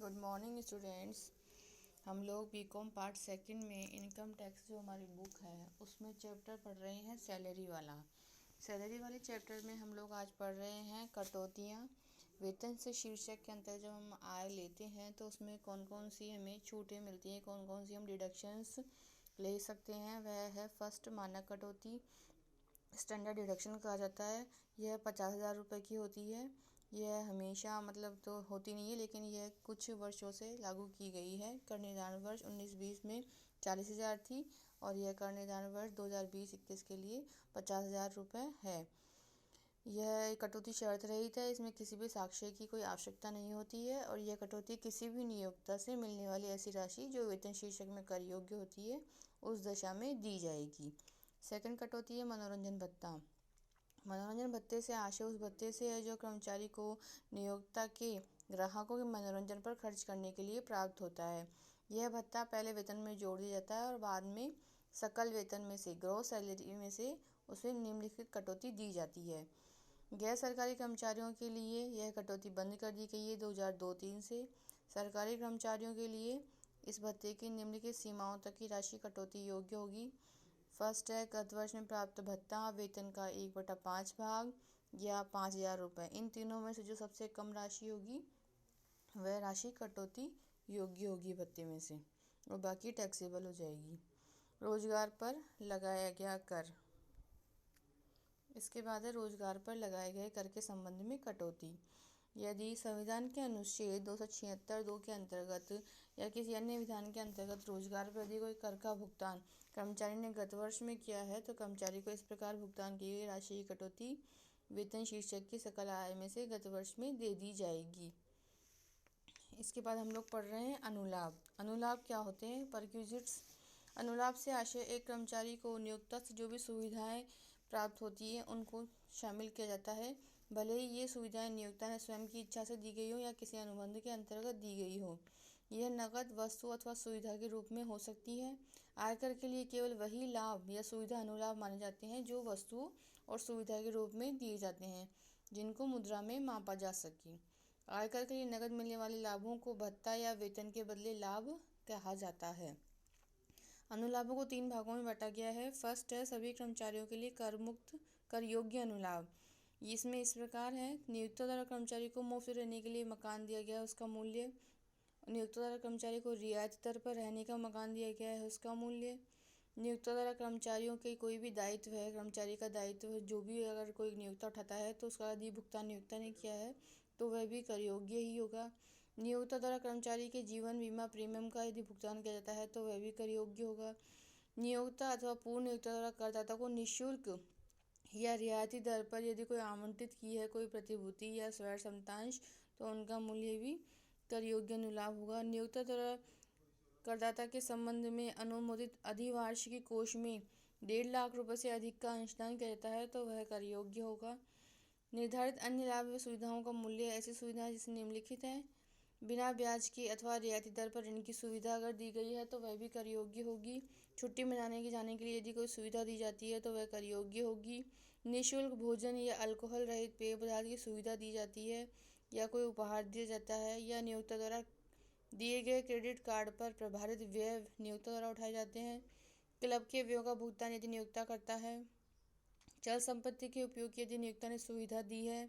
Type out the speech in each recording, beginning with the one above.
Good morning students. हम लोग BCom part second में इनकम टैक्स जो हमारी बुक है उसमें चैप्टर पढ़ रहे हैं सैलरी वाला। सैलरी वाले चैप्टर में हम लोग आज पढ़ रहे हैं कटौतियाँ। वेतन से शीर्षक के अंतर्गत जब हम आय लेते हैं तो उसमें कौन कौन सी हमें छूटें मिलती हैं, कौन कौन सी हम डिडक्शंस ले सकते हैं। वह है फर्स्ट मानक कटौती, स्टैंडर्ड डिडक्शन कहा जाता है। यह 50,000 रुपये की होती है। यह हमेशा मतलब तो होती नहीं है, लेकिन यह कुछ वर्षों से लागू की गई है। कर निर्धारण वर्ष 19-20 में 40,000 थी और यह कर निर्धारण वर्ष 2020-21 के लिए 50,000 रुपये है। यह कटौती शर्त रहित है, इसमें किसी भी साक्ष्य की कोई आवश्यकता नहीं होती है और यह कटौती किसी भी नियोक्ता से मिलने वाली ऐसी राशि जो वेतन शीर्षक में कर योग्य होती है उस दशा में दी जाएगी। सेकंड कटौती है मनोरंजन भत्ता। मनोरंजन भत्ते से आशय उस भत्ते से है जो कर्मचारी को नियोक्ता के ग्राहकों के मनोरंजन पर खर्च करने के लिए प्राप्त होता है। यह भत्ता पहले वेतन में जोड़ दिया जाता है और बाद में सकल वेतन में से ग्रॉस सैलरी में से उसे निम्नलिखित कटौती दी जाती है। गैर सरकारी कर्मचारियों के लिए यह कटौती बंद कर दी गई है 2002-03 से। सरकारी कर्मचारियों के लिए इस भत्ते की निम्नलिखित सीमाओं तक की राशि कटौती योग्य होगी। फर्स्ट है गत वर्ष में प्राप्त भत्ता वेतन का 1/5 भाग या 5,000 रुपये। इन तीनों में से जो सबसे कम राशि होगी वह राशि कटौती योग्य होगी भत्ते में से और बाकी टैक्सेबल हो जाएगी। रोजगार पर लगाया गया कर। इसके बाद है रोजगार पर लगाए गए कर के संबंध में कटौती। यदि संविधान के अनुच्छेद 276(2) के अंतर्गत या किसी अन्य विधान के अंतर्गत रोजगार पर यदि कोई कर का भुगतान कर्मचारी ने गत वर्ष में किया है तो कर्मचारी को इस प्रकार भुगतान की गई राशि की कटौती वेतन शीर्षक की सकल आय में से गत वर्ष में दे दी जाएगी। इसके बाद हम लोग पढ़ रहे हैं अनुलाभ। अनुलाभ क्या होते हैं? परक्विजिट्स। अनुलाभ से आशय एक कर्मचारी को नियोक्ता से जो भी सुविधाएं प्राप्त होती है उनको शामिल किया जाता है, भले ही ये सुविधाएं नियोक्ता ने स्वयं की इच्छा से दी गई हो या किसी अनुबंध के अंतर्गत दी गई हो। यह नकद, वस्तु अथवा सुविधा के रूप में हो सकती है। आयकर के लिए केवल वही लाभ या सुविधा अनुलाभ माने जाते हैं जो वस्तु और सुविधा के रूप में दिए जाते हैं, जिनको मुद्रा में मापा जा सके। आयकर के लिए नकद मिलने वाले लाभों को भत्ता या वेतन के बदले लाभ कहा जाता है। अनुलाभों को 3 भागों में बांटा गया है। फर्स्ट है सभी कर्मचारियों के लिए कर मुक्त कर योग्य अनुलाभ। इसमें इस प्रकार है, नियोक्ता द्वारा कर्मचारी को मुफ्त रहने के लिए मकान दिया गया है, उसका मूल्य। नियोक्ता द्वारा कर्मचारी को रियायती दर पर रहने का मकान दिया गया है, उसका मूल्य। नियोक्ता द्वारा कर्मचारियों के कोई भी दायित्व है, कर्मचारी का दायित्व जो भी अगर कोई नियोक्ता उठाता है तो उसका यदि भुगतान नियोक्ता ने किया है तो वह भी कर योग्य ही होगा। नियोक्ता द्वारा कर्मचारी के जीवन बीमा प्रीमियम का यदि भुगतान किया जाता है तो वह भी कर योग्य होगा। नियोक्ता अथवा पूर्व नियोक्ता द्वारा करदाता को निःशुल्क या रियायती दर पर यदि कोई आवंटित की है कोई प्रतिभूति या स्वर्ण समतांश तो उनका मूल्य भी कर योग्य अनुलाभ होगा। नियोक्ता द्वारा करदाता के संबंध में अनुमोदित अधिवार्षिकी कोष में 1.5 लाख रुपये से अधिक का अंशदान किया जाता है तो वह कर योग्य होगा। निर्धारित अन्य लाभ व सुविधाओं का मूल्य ऐसी सुविधाएं जिसमें निम्नलिखित हैं। बिना ब्याज के अथवा रियायती दर पर ऋण की सुविधा अगर दी गई है तो वह भी कर योग्य होगी। छुट्टी मनाने जाने के लिए यदि कोई सुविधा दी जाती है तो वह कर योग्य होगी। निःशुल्क भोजन या अल्कोहल रहित पेय पदार्थ की सुविधा दी जाती है या कोई उपहार दिया जाता है या नियोक्ता द्वारा दिए गए क्रेडिट कार्ड पर प्रभारित व्यय नियोक्ता द्वारा उठाए जाते हैं। क्लब के व्ययों का भुगतान यदि नियोक्ता करता है। चल संपत्ति के उपयोग की यदि नियोक्ता ने सुविधा दी है।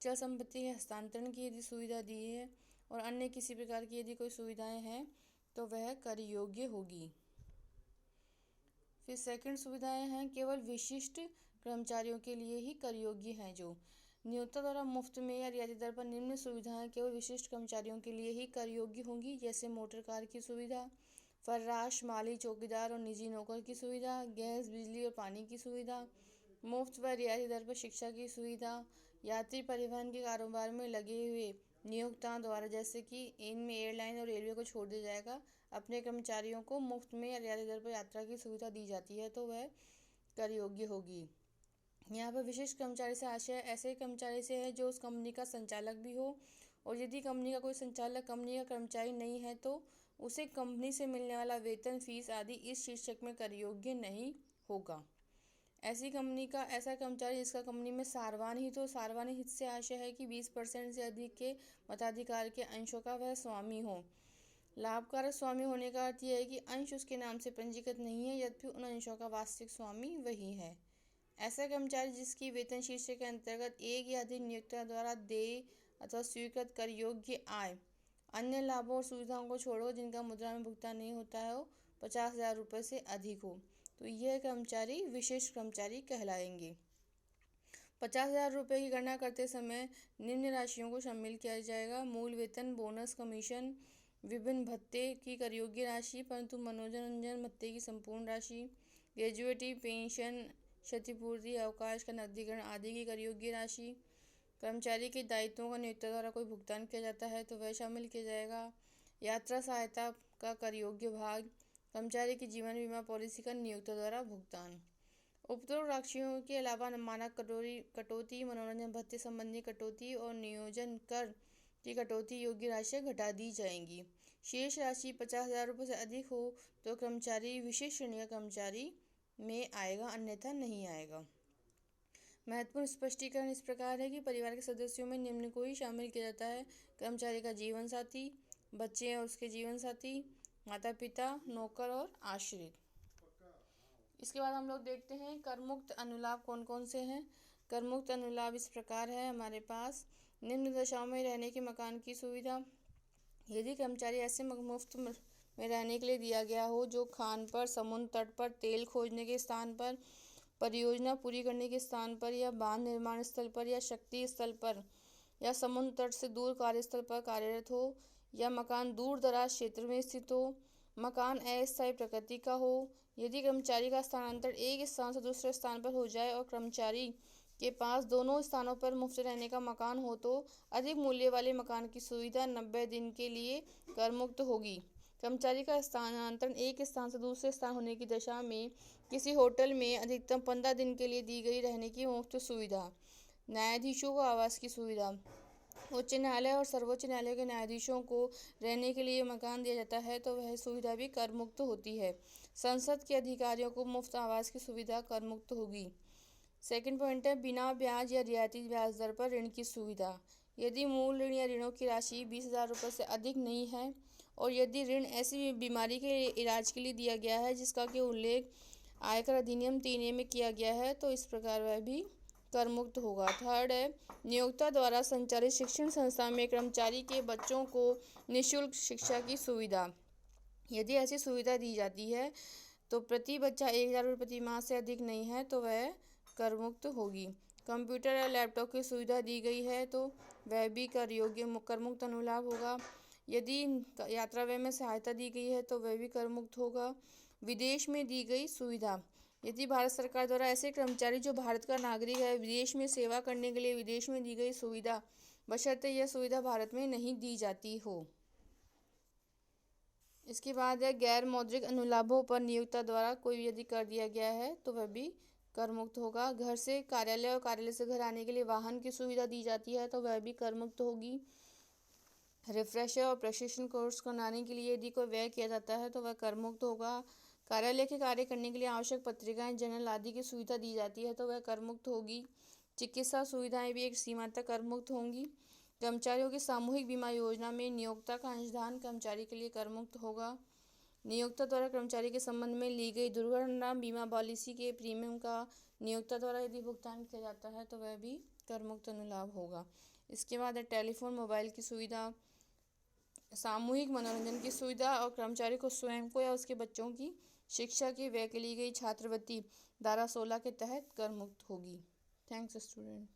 चल संपत्ति के हस्तांतरण की यदि सुविधा दी है और अन्य किसी प्रकार की यदि कोई सुविधाएं हैं तो वह कर योग्य होगी। फिर सेकंड सुविधाएं हैं केवल विशिष्ट कर्मचारियों के लिए ही कर योग्य हैं। जो नियोक्ता द्वारा मुफ्त में या रियायती दर पर निम्न सुविधाएं केवल विशिष्ट कर्मचारियों के लिए ही कर योग्य होंगी, जैसे मोटर कार की सुविधा, फर्राश, माली, चौकीदार और निजी नौकर की सुविधा, गैस, बिजली और पानी की सुविधा, मुफ्त व रियायती दर पर शिक्षा की सुविधा, यात्री परिवहन के कारोबार में लगे हुए नियोक्ताओं द्वारा, जैसे कि इनमें एयरलाइन और रेलवे को छोड़ दिया जाएगा, अपने कर्मचारियों को मुफ्त में या रियायती दर पर यात्रा की सुविधा दी जाती है तो वह कर योग्य होगी। यहाँ पर विशिष्ट कर्मचारी से आशय ऐसे कर्मचारी से है जो उस कंपनी का संचालक भी हो और यदि कंपनी का कोई संचालक कंपनी का कर्मचारी नहीं है तो उसे कंपनी से मिलने वाला वेतन, फीस आदि इस शीर्षक में कर योग्य नहीं होगा। ऐसा कर्मचारी जिसका कंपनी में सार्वजनिक हित से आशय है कि 20% से अधिक के मताधिकार के अंशों का वह स्वामी हो। लाभकारक स्वामी होने का अर्थ यह है कि अंश उसके नाम से पंजीकृत नहीं है, यद्यपि उन अंशों का वास्तविक स्वामी वही है। ऐसा कर्मचारी जिसकी वेतन शीर्षक के अंतर्गत एक या अधिक नियोक्ता द्वारा देय अथवा स्वीकृत कर योग्य आय, अन्य लाभों और सुविधाओं को छोड़ो जिनका मुद्रा में भुगतान नहीं होता है, 50,000 रुपये से अधिक हो, तो यह कर्मचारी विशिष्ट कर्मचारी कहलाएंगे। 50,000 रुपये की गणना करते समय निम्न राशियों को शामिल किया जाएगा: मूल वेतन, बोनस, कमीशन, विभिन्न भत्ते की कर योग्य राशि परंतु मनोरंजन भत्ते की संपूर्ण राशि, ग्रेजुएटी, पेंशन, क्षतिपूर्ति, अवकाश का नकदीकरण आदि की कर योग्य राशि। कर्मचारी के दायित्वों का नियोक्ता द्वारा कोई भुगतान किया जाता है तो वह शामिल किया जाएगा। यात्रा सहायता का कर योग्य भाग, कर्मचारी की जीवन बीमा पॉलिसी का नियोक्ता द्वारा भुगतान। उपरोक्त राशियों के अलावा मानक कटौती, मनोरंजन भत्ते संबंधी कटौती और नियोजन कर की कटौती योग्य राशियाँ घटा दी जाएंगी। शेष राशि 50,000 रुपये से अधिक हो तो कर्मचारी विशेष श्रेणी का कर्मचारी में आएगा, अन्यथा नहीं आएगा। महत्वपूर्ण स्पष्टीकरण इस प्रकार है कि परिवार के सदस्यों में निम्न को ही शामिल किया जाता है: कर्मचारी का जीवन साथी, बच्चे और उसके जीवन साथी, माता पिता, नौकर और आश्रित। इसके बाद हम लोग देखते हैं करमुक्त अनुलाभ कौन कौन से हैं। करमुक्त अनुलाभ इस प्रकार है हमारे पास: निम्न दशाओं में रहने के मकान की सुविधा। यदि कर्मचारी ऐसे मुफ्त में रहने के लिए दिया गया हो जो खान पर, समुद्र तट पर, तेल खोजने के स्थान पर, परियोजना पूरी करने के स्थान पर या बांध निर्माण स्थल पर या शक्ति स्थल पर या समुद्र तट से दूर कार्यस्थल पर कार्यरत हो, या मकान दूर दराज क्षेत्र में स्थित हो, मकान अस्थायी प्रकृति का हो। यदि कर्मचारी का स्थानांतरण एक स्थान से दूसरे स्थान पर हो जाए और कर्मचारी के पास दोनों स्थानों पर मुफ्त रहने का मकान हो तो अधिक मूल्य वाले मकान की सुविधा 90 दिन के लिए करमुक्त होगी। कर्मचारी का स्थानांतरण एक स्थान से दूसरे स्थान होने की दशा में किसी होटल में अधिकतम 15 दिन के लिए दी गई रहने की मुफ्त सुविधा। न्यायाधीशों को आवास की सुविधा। उच्च न्यायालय और सर्वोच्च न्यायालय के न्यायाधीशों को रहने के लिए मकान दिया जाता है तो वह सुविधा भी कर मुक्त होती है। संसद के अधिकारियों को मुफ्त आवास की सुविधा कर मुक्त होगी। सेकंड पॉइंट है बिना ब्याज या रियायती ब्याज दर पर ऋण की सुविधा। यदि मूल ऋण या ऋणों की राशि 20,000 रुपये से अधिक नहीं है और यदि ऋण ऐसी बीमारी के इलाज के लिए दिया गया है जिसका कि उल्लेख आयकर अधिनियम 3A में किया गया है तो इस प्रकार वह भी कर मुक्त होगा। थर्ड है नियोक्ता द्वारा संचालित शिक्षण संस्था में कर्मचारी के बच्चों को निःशुल्क शिक्षा की सुविधा। यदि ऐसी सुविधा दी जाती है तो प्रति बच्चा 1,000 रुपये प्रति माह से अधिक नहीं है तो वह कर मुक्त होगी। कंप्यूटर या लैपटॉप की सुविधा दी गई है तो वह भी कर योग्य कर मुक्त अनुलाभ होगा। यदि यात्रा व्यय में सहायता दी गई है तो वह भी कर मुक्त होगा। विदेश में दी गई सुविधा। यदि भारत सरकार द्वारा ऐसे कर्मचारी जो भारत का नागरिक है विदेश में सेवा करने के लिए विदेश में दी गई सुविधा बशर्ते यह सुविधा भारत में नहीं दी जाती हो। इसके बाद है गैर मौद्रिक अनुलाभों पर नियोक्ता द्वारा कोई यदि कर दिया गया है तो वह भी कर मुक्त होगा। घर से कार्यालय और कार्यालय से घर आने के लिए वाहन की सुविधा दी जाती है तो वह भी कर मुक्त होगी। रिफ्रेशर और प्रशिक्षण कोर्स कराने के लिए यदि कोई व्यय किया जाता है तो वह कर मुक्त होगा। कार्यालय के कार्य करने के लिए आवश्यक पत्रिकाएं, जर्नल आदि की सुविधा दी जाती है तो वह कर मुक्त होगी। चिकित्सा सुविधाएं भी एक सीमा तक कर मुक्त होंगी। कर्मचारियों की सामूहिक बीमा योजना में नियोक्ता का अंशदान कर्मचारी के लिए कर मुक्त होगा। नियोक्ता द्वारा कर्मचारी के संबंध में ली गई दुर्घटना बीमा पॉलिसी के प्रीमियम का नियोक्ता द्वारा यदि भुगतान किया जाता है तो वह भी कर मुक्त अनुलाभ होगा। इसके बाद है टेलीफोन, मोबाइल की सुविधा, सामूहिक मनोरंजन की सुविधा और कर्मचारी को स्वयं को या उसके बच्चों की शिक्षा के व्यय के लिए गई छात्रवृत्ति धारा 16 के तहत कर मुक्त होगी। Thanks student.